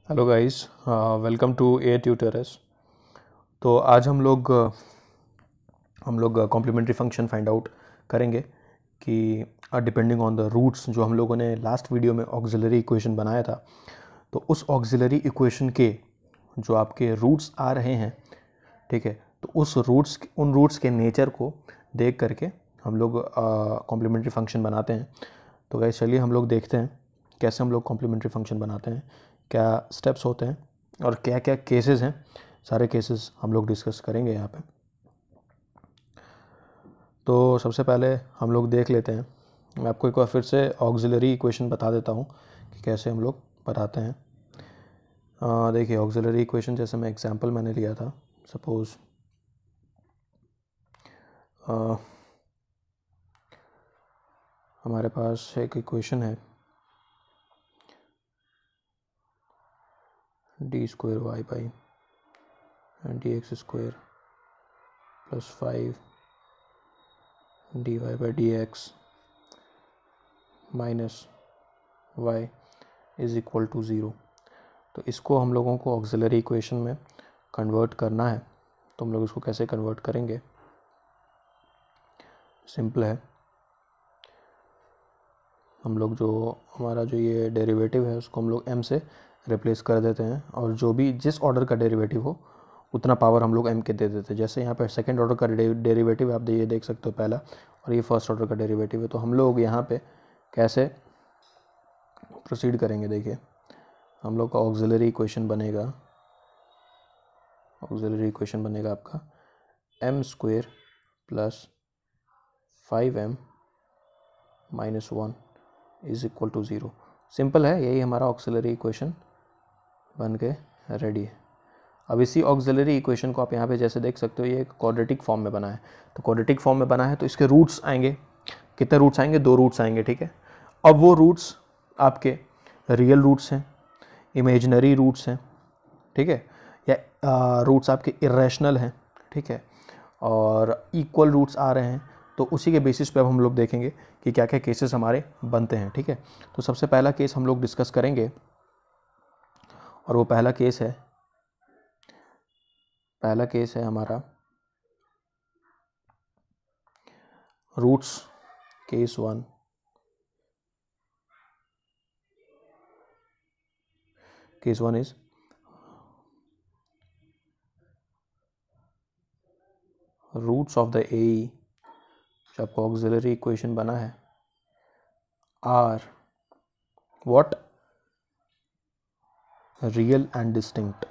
Hello guys, welcome to A tutors. तो आज हम लोग कॉम्प्लीमेंट्री फंक्शन फाइंड आउट करेंगे कि डिपेंडिंग ऑन द रूट्स जो हम लोगों ने लास्ट वीडियो में ऑक्सिलरी इक्वेशन बनाया था, तो उस ऑक्सिलरी इक्वेशन के जो आपके रूट्स आ रहे हैं, ठीक है, तो उन रूट्स के नेचर को देख करके हम लोग कॉम्प्लीमेंट्री फंक्शन बनाते हैं। तो गाइस चलिए हम लोग देखते हैं कैसे हम लोग कॉम्प्लीमेंट्री फंक्शन बनाते हैं, क्या स्टेप्स होते हैं और क्या क्या केसेस हैं। सारे केसेस हम लोग डिस्कस करेंगे यहाँ पे। तो सबसे पहले हम लोग देख लेते हैं, मैं आपको एक बार फिर से ऑक्सिलरी इक्वेशन बता देता हूँ कि कैसे हम लोग बताते हैं। देखिए ऑक्सिलरी इक्वेशन जैसे मैं एग्जांपल मैंने लिया था, सपोज़ हमारे पास एक इक्वेशन है d square y by d x square plus 5 d y by d x minus y is equal to zero. तो इसको हम लोगों को ऑक्सिलरी इक्वेशन में कन्वर्ट करना है। तो हम लोग इसको कैसे कन्वर्ट करेंगे, सिंपल है। हम लोग जो हमारा जो ये डेरिवेटिव है उसको हम लोग m से रिप्लेस कर देते हैं, और जो भी जिस ऑर्डर का डेरिवेटिव हो उतना पावर हम लोग m के दे देते हैं। जैसे यहाँ पर सेकंड ऑर्डर का डेरिवेटिव आप ये देख सकते हो पहला, और ये फर्स्ट ऑर्डर का डेरिवेटिव है। तो हम लोग यहाँ पे कैसे प्रोसीड करेंगे, देखिए हम लोग का ऑक्सिलरी इक्वेशन बनेगा आपका m square plus 5m minus 1 is equal to zero. Simple है, यही हमारा ऑक्सिलरी इक्वेशन बन के रेडी है। अब इसी ऑक्सिलरी इक्वेशन को आप यहाँ पे जैसे देख सकते हो, ये एक क्वाड्रेटिक फॉर्म में बना है। तो क्वाड्रेटिक फॉर्म में बना है तो इसके रूट्स आएंगे, कितने रूट्स आएंगे, 2 रूट्स आएंगे, ठीक है। अब वो रूट्स आपके रियल रूट्स हैं, इमेजिनरी रूट्स हैं, ठीक है, या रूट्स आपके इरेशनल हैं, ठीक है, और इक्वल रूट्स आ रहे हैं। तो उसी के बेसिस पे अब हम लोग देखेंगे कि क्या क्या केसेस हमारे बनते हैं, ठीक है। तो सबसे पहला केस हम लोग डिस्कस करेंगे, और वो पहला केस है हमारा roots case 1। Case 1 is roots of the a, जो आपका ऑक्सिलरी इक्वेशन बना है, are what, real and distinct,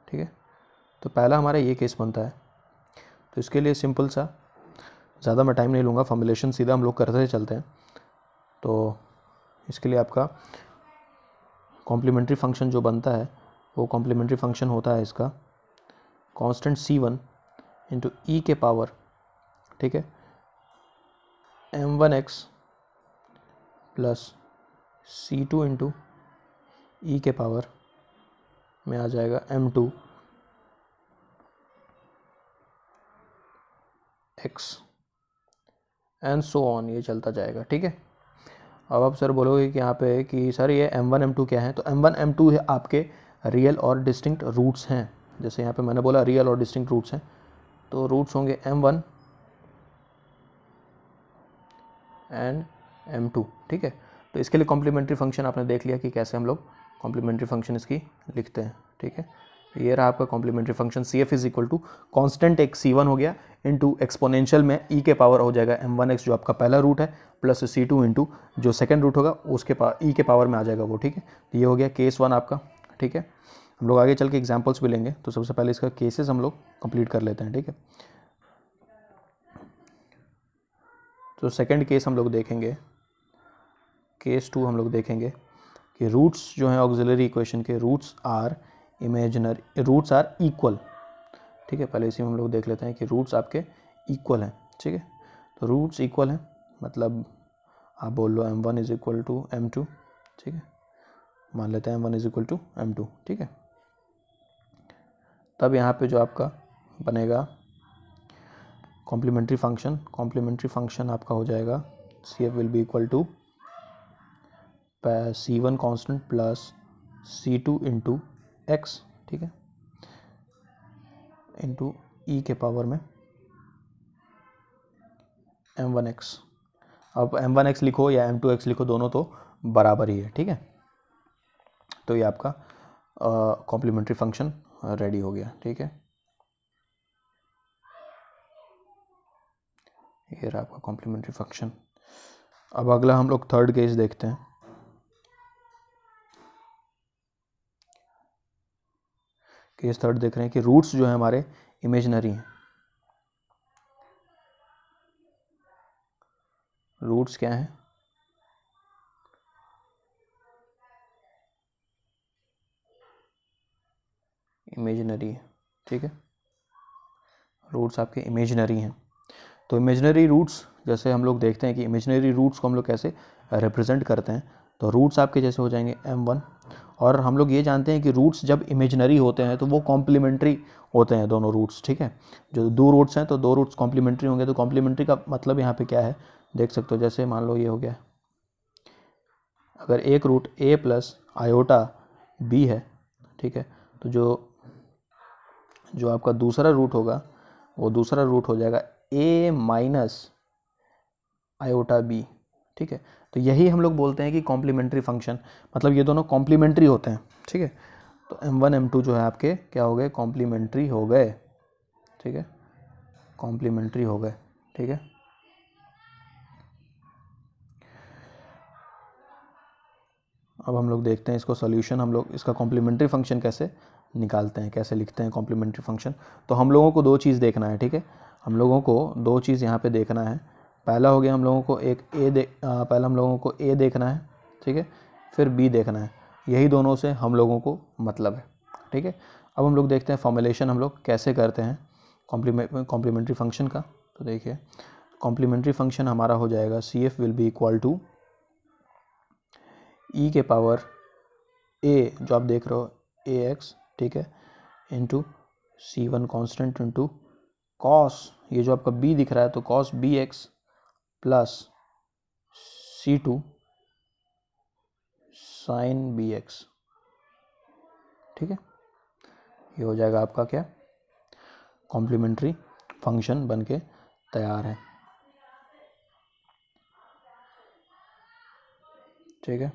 ठीक है। तो पहला हमारा ये केस बनता है। तो इसके लिए सिंपल सा, ज़्यादा मैं टाइम नहीं लूँगा, फॉर्मुलेशन सीधा हम लोग करते चलते हैं। तो इसके लिए आपका कॉम्प्लीमेंट्री फंक्शन जो बनता है, वो कॉम्प्लीमेंट्री फंक्शन होता है इसका कांस्टेंट c1 इंटू ई के पावर, ठीक है, m1x प्लस c2 इंटू ई के पावर में आ जाएगा m2 x and so on, ये चलता जाएगा, ठीक है। अब आप सर बोलोगे कि यहाँ पे कि सर ये m1 m2 क्या है, तो m1 m2 है आपके रियल और डिस्टिंक्ट रूट्स हैं। जैसे यहाँ पे मैंने बोला रियल और डिस्टिंक्ट रूट्स हैं, तो रूट्स होंगे m1 एंड m2, ठीक है। तो इसके लिए कॉम्प्लीमेंट्री फंक्शन आपने देख लिया कि कैसे हम लोग कॉम्प्लीमेंट्री फंक्शन इसकी लिखते हैं, ठीक है। ये रहा आपका complementary function, c f is equal to constant एक c1 हो गया इंटू एक्सपोनेंशियल में ई के पावर हो जाएगा m1x जो आपका पहला रूट है, प्लस c2 इंटू जो सेकंड रूट होगा उसके ई के पावर में आ जाएगा वो, ठीक है। तो ये हो गया केस 1 आपका, ठीक है। हम लोग आगे चल के एग्जाम्पल्स भी लेंगे, तो सबसे पहले इसका केसेस हम लोग कंप्लीट कर लेते हैं, ठीक है। तो सेकंड केस हम लोग देखेंगे, केस 2 हम लोग देखेंगे कि रूट्स जो हैं ऑक्सिलरी इक्वेशन के, रूट्स आर इक्वल, ठीक है। पहले इसी में हम लोग देख लेते हैं कि रूट्स आपके इक्वल हैं, ठीक है। तो रूट्स इक्वल हैं मतलब आप बोल लो m1 is equal to m2, ठीक है, मान लेते हैं m1 is equal to m2, ठीक है। तब यहाँ पे जो आपका बनेगा कॉम्प्लीमेंट्री फंक्शन आपका हो जाएगा CF will be equal to C1 constant plus C2 into x, ठीक है, इंटू ई के पावर में m1x। अब m1x लिखो या m2x लिखो, दोनों तो बराबर ही है, ठीक है। तो ये आपका कॉम्प्लीमेंट्री फंक्शन रेडी हो गया, ठीक है। ये रहा आपका कॉम्प्लीमेंट्री फंक्शन। अब अगला हम लोग थर्ड केस देखते हैं। केस थर्ड देख रहे हैं कि रूट्स जो है हमारे इमेजिनरी हैं। रूट्स क्या हैं? इमेजिनरी है, ठीक है। रूट्स आपके इमेजिनरी हैं। तो इमेजिनरी रूट्स जैसे हम लोग देखते हैं कि इमेजिनरी रूट्स को हम लोग कैसे रिप्रेजेंट करते हैं। तो रूट्स आपके जैसे हो जाएंगे m1, और हम लोग ये जानते हैं कि रूट्स जब इमेजिनरी होते हैं तो वो कॉम्प्लीमेंट्री होते हैं दोनों रूट्स, ठीक है। जो दो रूट्स हैं तो दो रूट्स कॉम्प्लीमेंट्री होंगे। तो कॉम्प्लीमेंट्री का मतलब यहाँ पे क्या है देख सकते हो। जैसे मान लो ये हो गया, अगर एक root a plus iota b है, ठीक है, तो जो आपका दूसरा रूट होगा वो दूसरा रूट हो जाएगा a माइनस आयोटा b, ठीक है। तो यही हम लोग बोलते हैं कि कॉम्प्लीमेंट्री फंक्शन, मतलब ये दोनों कॉम्प्लीमेंट्री होते हैं, ठीक है। तो m1 m2 जो है आपके क्या हो गए, कॉम्प्लीमेंट्री हो गए, ठीक है, कॉम्प्लीमेंट्री हो गए, ठीक है। अब हम लोग देखते हैं इसको सॉल्यूशन, हम लोग इसका कॉम्प्लीमेंट्री फंक्शन कैसे निकालते हैं, कैसे लिखते हैं कॉम्प्लीमेंट्री फंक्शन। तो हम लोगों को दो चीज़ देखना है, ठीक है। हम लोगों को दो चीज़ यहाँ पे देखना है। पहला हो गया हम लोगों को पहला हम लोगों को a देखना है, ठीक है, फिर b देखना है। यही दोनों से हम लोगों को मतलब है, ठीक है। अब हम लोग देखते हैं फॉर्मुलेशन हम लोग कैसे करते हैं कॉम्प्लीमेंट्री फंक्शन का। तो देखिए कॉम्प्लीमेंट्री फंक्शन हमारा हो जाएगा CF will be equal to e के पावर a जो आप देख रहे हो ax, ठीक है, into C1 constant into cos, ये जो आपका b दिख रहा है तो cos bx plus C2 sine bx, ठीक है। ये हो जाएगा आपका क्या, कॉम्प्लीमेंट्री फंक्शन बनके तैयार है, ठीक है।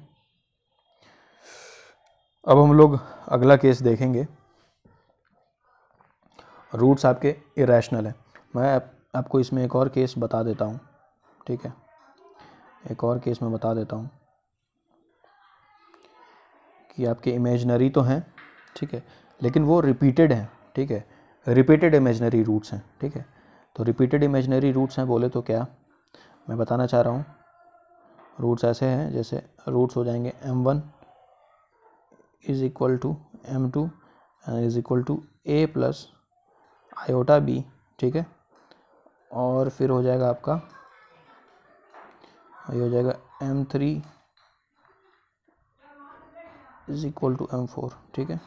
अब हम लोग अगला केस देखेंगे। रूट्स आपके इरेशनल है। मैं आपको इसमें एक और केस बता देता हूँ, ठीक है, एक और केस मैं बता देता हूँ कि आपके इमेजिनरी तो हैं, ठीक है, लेकिन वो रिपीटेड हैं, ठीक है, रिपीटेड इमेजिनरी रूट्स हैं, ठीक है। तो रिपीटेड इमेजिनरी रूट्स हैं बोले तो क्या मैं बताना चाह रहा हूँ, रूट्स ऐसे हैं जैसे रूट्स हो जाएंगे m1 is equal to m2 is equal to a plus iota b, ठीक है, और फिर हो जाएगा आपका, ये हो जाएगा m3 is equal to m4, ठीक है,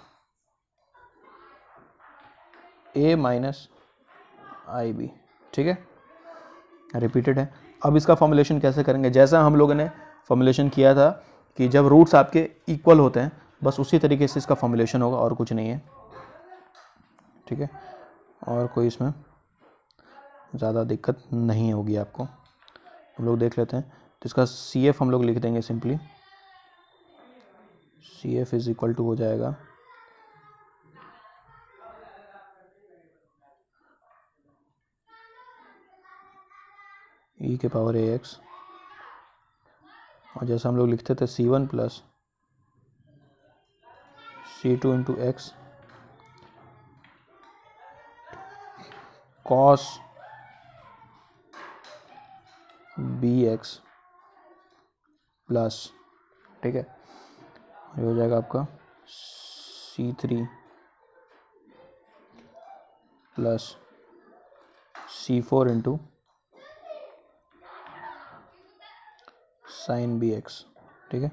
a माइनस आई बी, ठीक है, रिपीटेड है। अब इसका फॉर्मुलेशन कैसे करेंगे, जैसा हम लोगों ने फॉर्मुलेशन किया था कि जब रूट्स आपके इक्वल होते हैं बस उसी तरीके से इसका फॉर्मुलेशन होगा और कुछ नहीं है, ठीक है, और कोई इसमें ज़्यादा दिक्कत नहीं होगी आपको। हम लोग देख लेते हैं। तो इसका CF हम लोग लिख देंगे simply, CF is equal to हो जाएगा e के पावर ax, और जैसा हम लोग लिखते थे C1 plus C2 into x cos bx plus, ठीक है, ये हो जाएगा आपका C3 plus C4 into sine bx, ठीक है।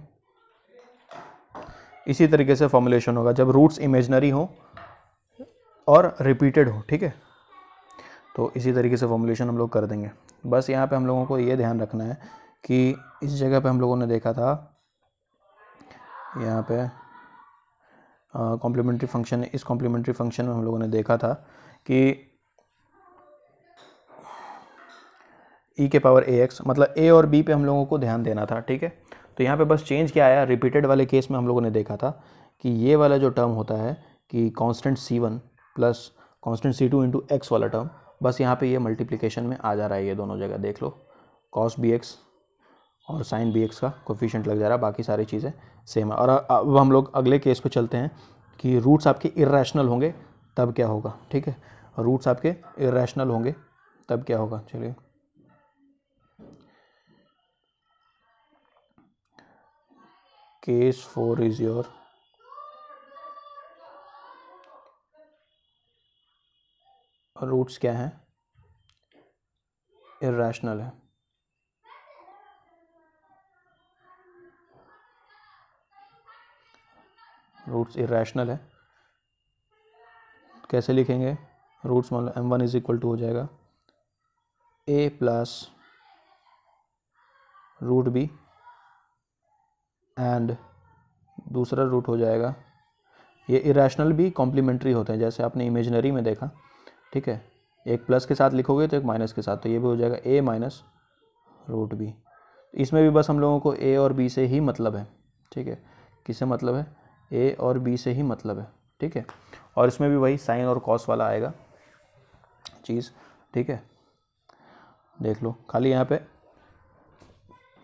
इसी तरीके से फॉर्मुलेशन होगा जब रूट्स इमेजिनरी हो और रिपीटेड हो, ठीक है। तो इसी तरीके से फॉर्मुलेशन हम लोग कर देंगे। बस यहाँ पे हम लोगों को ये ध्यान रखना है कि इस जगह पे हम लोगों ने देखा था यहाँ पे कॉम्प्लीमेंट्री फंक्शन, इस कॉम्प्लीमेंट्री फंक्शन में हम लोगों ने देखा था कि e के पावर ax, मतलब a और b पे हम लोगों को ध्यान देना था, ठीक है। तो यहाँ पे बस चेंज क्या आया, रिपीटेड वाले केस में हम लोगों ने देखा था कि ये वाला जो टर्म होता है कि constant c1 plus constant c2 into x वाला टर्म, बस यहाँ पे ये मल्टीप्लिकेशन में आ जा रहा है, ये दोनों जगह देख लो, cos bx और sin bx का कोफिशिएंट लग जा रहा है, बाकी सारी चीज़ें सेम है। और अब हम लोग अगले केस पे चलते हैं कि रूट्स आपके इर्रेशनल होंगे तब क्या होगा, ठीक है। रूट्स आपके इर्रेशनल होंगे तब क्या होगा, चलिए केस 4 इज योर रूट्स क्या है, इर्रेशनल है। रूट्स इर्रेशनल है, कैसे लिखेंगे रूट्स, मतलब m1 इज इक्वल टू हो जाएगा a plus root b and दूसरा रूट हो जाएगा, ये इरेशनल भी कॉम्प्लीमेंट्री होते हैं जैसे आपने इमेजिनरी में देखा, ठीक है। एक प्लस के साथ लिखोगे तो एक माइनस के साथ, तो ये भी हो जाएगा a माइनस रूट बी। इसमें भी बस हम लोगों को a और b से ही मतलब है, ठीक है। किससे मतलब है, a और b से ही मतलब है, ठीक है। और इसमें भी वही साइन और कॉस वाला आएगा चीज़, ठीक है। देख लो खाली यहाँ पे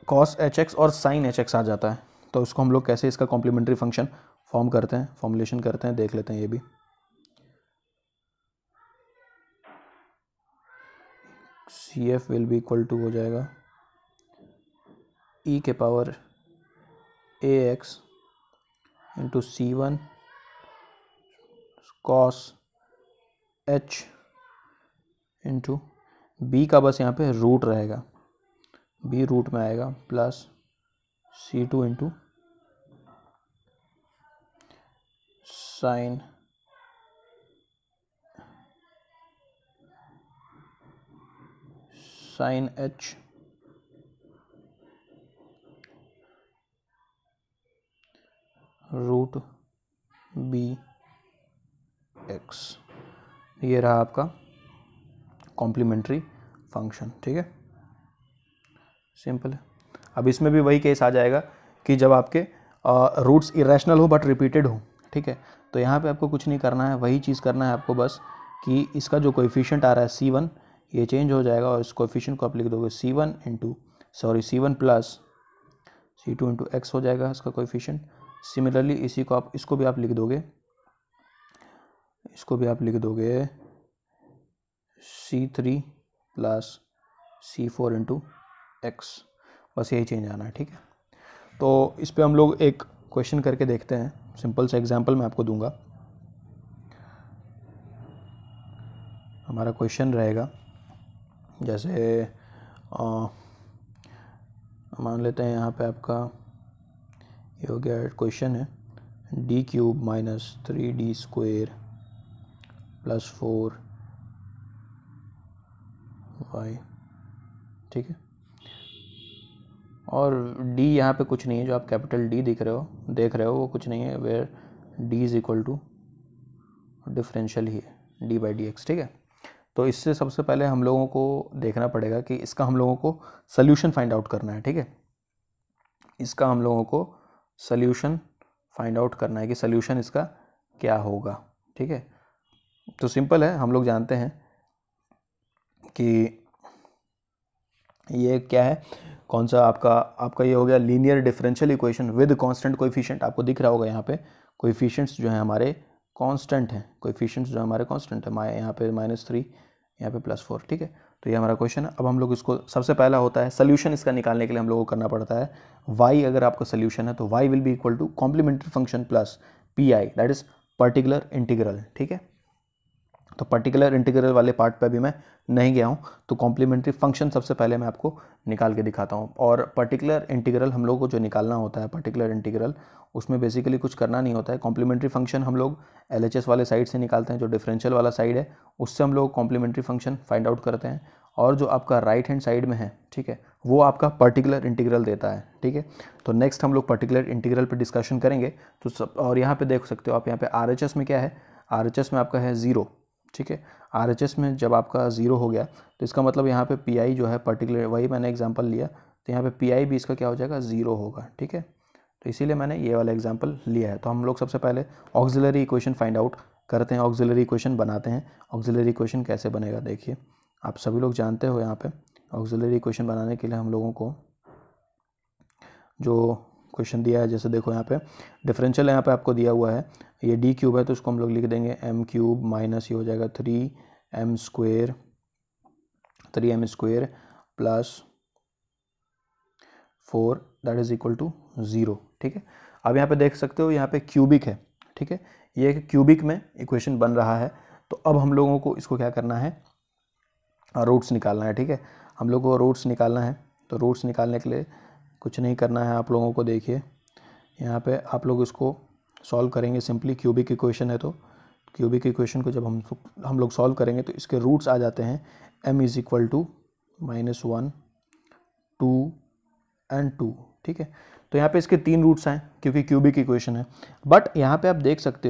cos hx और sin hx आ जाता है, तो उसको हम लोग कैसे इसका कॉम्प्लीमेंट्री फंक्शन फॉर्म करते हैं, फॉर्मुलेशन करते हैं, देख लेते हैं ये भी। CF will be equal to हो जाएगा e के power ax into C1 cos h into b का बस यहाँ पे रूट रहेगा, b रूट में आएगा, plus C2 into sine h root b x, ये रहा आपका कॉम्प्लीमेंट्री फंक्शन, ठीक है, सिंपल है। अब इसमें भी वही केस आ जाएगा कि जब आपके रूट्स इरेशनल हो बट रिपीटेड हो, ठीक है। तो यहाँ पे आपको कुछ नहीं करना है, वही चीज़ करना है आपको बस कि इसका जो कोएफिशिएंट आ रहा है C1, ये चेंज हो जाएगा और इस कोएफिशिएंट को आप लिख दोगे C1 plus C2 into x हो जाएगा इसका कोएफिशिएंट। सिमिलरली इसी को आप, इसको भी आप लिख दोगे, इसको भी आप लिख दोगे C3 plus C4 into x, बस यही चेंज आना है, ठीक है। तो इस पे हम लोग एक क्वेश्चन करके देखते हैं, सिंपल सा एग्जांपल मैं आपको दूंगा। हमारा क्वेश्चन रहेगा जैसे मान लेते हैं यहाँ पे आपका ये हो गया, क्वेश्चन है d cube minus 3d square plus 4y, ठीक है। और d यहाँ पे कुछ नहीं है, जो आप कैपिटल D देख रहे हो वो कुछ नहीं है, where d is equal to differential ही है d बाई डी एक्स, ठीक है। तो इससे सबसे पहले हम लोगों को देखना पड़ेगा कि इसका हम लोगों को सोल्यूशन फाइंड आउट करना है, ठीक है। इसका हम लोगों को सोल्यूशन फाइंड आउट करना है कि सोल्यूशन इसका क्या होगा, ठीक है। तो सिंपल है, हम लोग जानते हैं कि ये क्या है, कौन सा आपका ये हो गया linear differential equation with constant coefficient. आपको दिख रहा होगा यहाँ पे कोएफिशिएंट्स जो है हमारे कांस्टेंट हैं, कोएफिशिएंट्स जो हमारे कांस्टेंट है, यहाँ पे -3, यहाँ पे +4, ठीक है। तो ये हमारा क्वेश्चन है। अब हम लोग इसको सबसे पहला होता है सोल्यूशन, इसका निकालने के लिए हम लोगों को करना पड़ता है y, अगर आपका सोल्यूशन है तो y will be equal to complementary function plus p i, that is particular integral, ठीक है। तो पर्टिकुलर इंटीग्रल वाले पार्ट पे भी मैं नहीं गया हूँ। तो कॉम्प्लीमेंट्री फंक्शन सबसे पहले मैं आपको निकाल के दिखाता हूँ। और पर्टिकुलर इंटीग्रल हम लोग को जो निकालना होता है, पर्टिकुलर इंटीग्रल, उसमें बेसिकली कुछ करना नहीं होता है। कॉम्प्लीमेंट्री फंक्शन हम लोग LHS वाले साइड से निकालते हैं, जो डिफरेंशियल वाला साइड है उससे हम लोग कॉम्प्लीमेंट्री फंक्शन फाइंड आउट करते हैं। और जो आपका राइट हैंड साइड में है, ठीक है, वो आपका पर्टिकुलर इंटीग्रल देता है, ठीक है। तो नेक्स्ट हम लोग पर्टिकुलर इंटीग्रल पे डिस्कशन करेंगे। तो सब, और यहाँ पे देख सकते हो आप, यहाँ पे RHS में क्या है, RHS में आपका है 0, ठीक है। RHS में जब आपका 0 हो गया तो इसका मतलब यहाँ पे PI जो है पर्टिकुलर, वही मैंने एग्जांपल लिया, तो यहाँ पे PI भी इसका क्या हो जाएगा, 0 होगा, ठीक है। तो इसीलिए मैंने ये वाला एग्जांपल लिया है। तो हम लोग सबसे पहले ऑक्सिलरी इक्वेशन फाइंड आउट करते हैं, ऑक्सिलरी इक्वेशन बनाते हैं। ऑक्सिलरी इक्वेशन कैसे बनेगा देखिए, आप सभी लोग जानते हो यहाँ पे ऑक्सिलरी इक्वेशन बनाने के लिए हम लोगों को जो क्वेश्चन दिया है, जैसे देखो यहाँ पे डिफरेंशियल यहाँ पे आपको दिया हुआ है, ये d क्यूब है तो उसको हम लोग लिख देंगे m क्यूब माइनस ये हो जाएगा 3m square plus 4 that is equal to 0, ठीक है। अब यहाँ पे देख सकते हो यहाँ पे क्यूबिक है, ठीक है, ये क्यूबिक में इक्वेशन बन रहा है। तो अब हम लोगों को इसको क्या करना है, रूट्स निकालना है, ठीक है। हम लोग को रूट्स निकालना है। तो रूट्स निकालने के लिए कुछ नहीं करना है आप लोगों को, देखिए यहाँ पे आप लोग इसको सॉल्व करेंगे सिंपली। क्यूबिक इक्वेशन है तो क्यूबिक इक्वेशन को जब हम लोग सॉल्व करेंगे तो इसके रूट्स आ जाते हैं m is equal to -1, 2 and 2, ठीक है। तो यहाँ पे इसके 3 रूट्स हैं क्योंकि क्यूबिक इक्वेशन है। बट यहाँ पे आप देख सकते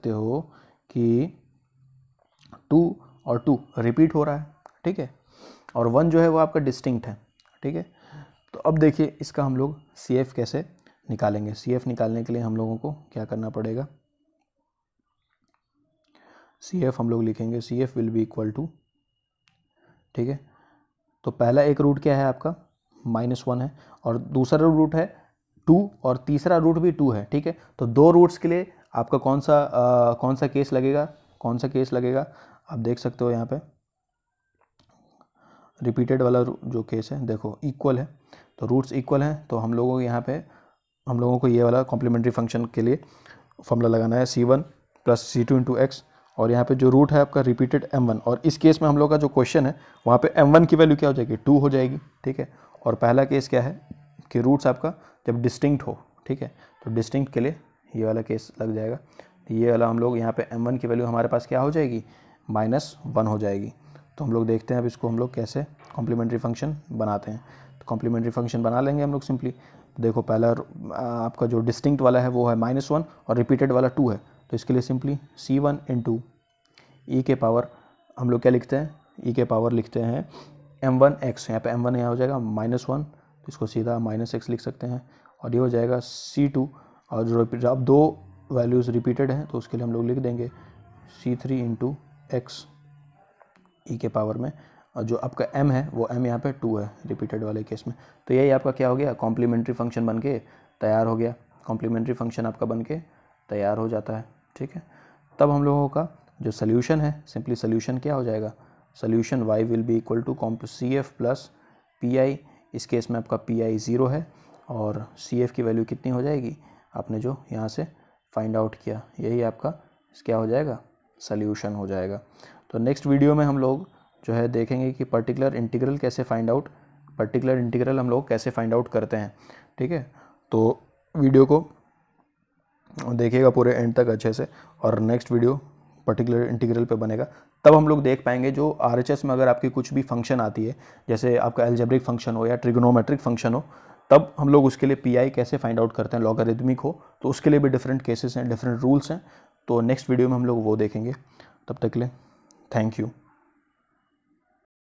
हो कि 2 और 2 रिपीट हो रहा है, ठीक है, और 1 जो है वो आपका डिस्टिंक्ट है, ठीक है। तो अब देखिए इसका हम लोग CF कैसे निकालेंगे। CF निकालने के लिए हम लोगों को क्या करना पड़ेगा, CF हम लोग लिखेंगे CF will be equal to, ठीक है। तो पहला एक रूट क्या है आपका, -1 है, और दूसरा रूट है 2, और तीसरा रूट भी 2 है, ठीक है। तो 2 रूट्स के लिए आपका कौन सा केस लगेगा, आप देख सकते हो यहाँ पे रिपीटेड वाला जो केस है, देखो इक्वल है, तो रूट्स इक्वल हैं। तो हम लोगों को ये वाला कॉम्प्लीमेंट्री फंक्शन के लिए फॉर्मूला लगाना है C1 + C2 × x, और यहाँ पे जो रूट है आपका रिपीटेड M1, और इस केस में हम लोग का जो क्वेश्चन है वहाँ पे M1 की वैल्यू क्या हो जाएगी, 2 हो जाएगी, ठीक है। और पहला केस क्या है कि रूट्स आपका जब डिस्टिंक्ट हो, ठीक है, तो डिस्टिंक्ट के लिए ये वाला केस लग जाएगा। ये वाला हम लोग यहाँ पे M1 की वैल्यू हमारे पास क्या हो जाएगी, -1 हो जाएगी। तो हम लोग देखते हैं अब इसको हम लोग कैसे कॉम्प्लीमेंट्री फंक्शन बनाते हैं। तो कॉम्प्लीमेंट्री फंक्शन बना लेंगे हम लोग सिंपली। देखो पहला आपका जो डिस्टिंक्ट वाला है वो है -1 और रिपीटेड वाला 2 है, तो इसके लिए सिंपली C1 × e के पावर हम लोग क्या लिखते हैं, e के पावर लिखते हैं m1x, यहाँ पे m1 यहाँ हो जाएगा -1, तो इसको सीधा -x लिख सकते हैं, और ये हो जाएगा C2, और जो अब 2 वैल्यूज़ रिपीटेड हैं तो उसके लिए हम लोग लिख देंगे C3 × x e के पावर में, और जो आपका m है वो m यहाँ पे 2 है रिपीटेड वाले केस में। तो यही आपका क्या हो गया, कॉम्प्लीमेंट्री फंक्शन बन के तैयार हो गया। कॉम्प्लीमेंट्री फंक्शन आपका बन के तैयार हो जाता है, ठीक है। तब हम लोगों का जो सोल्यूशन है, सिंपली सोल्यूशन क्या हो जाएगा, solution y will be equal to CF + PI। इस केस में आपका PI 0 है, और CF की वैल्यू कितनी हो जाएगी, आपने जो यहाँ से फाइंड आउट किया, यही आपका क्या हो जाएगा, सोल्यूशन हो जाएगा। तो नेक्स्ट वीडियो में हम लोग जो है देखेंगे कि पर्टिकुलर इंटीग्रल हम लोग कैसे फाइंड आउट करते हैं, ठीक है। तो वीडियो को देखिएगा पूरे एंड तक अच्छे से, और नेक्स्ट वीडियो पर्टिकुलर इंटीग्रल पे बनेगा। तब हम लोग देख पाएंगे जो RHS में अगर आपकी कुछ भी फंक्शन आती है, जैसे आपका एल्जेब्रिक फंक्शन हो या ट्रिग्नोमेट्रिक फंक्शन हो, तब हम लोग उसके लिए PI कैसे फाइंड आउट करते हैं, लॉगरिदमिक हो तो उसके लिए भी डिफरेंट केसेस हैं, डिफरेंट रूल्स हैं। तो नेक्स्ट वीडियो में हम लोग वो देखेंगे। तब तक के लिए थैंक यू।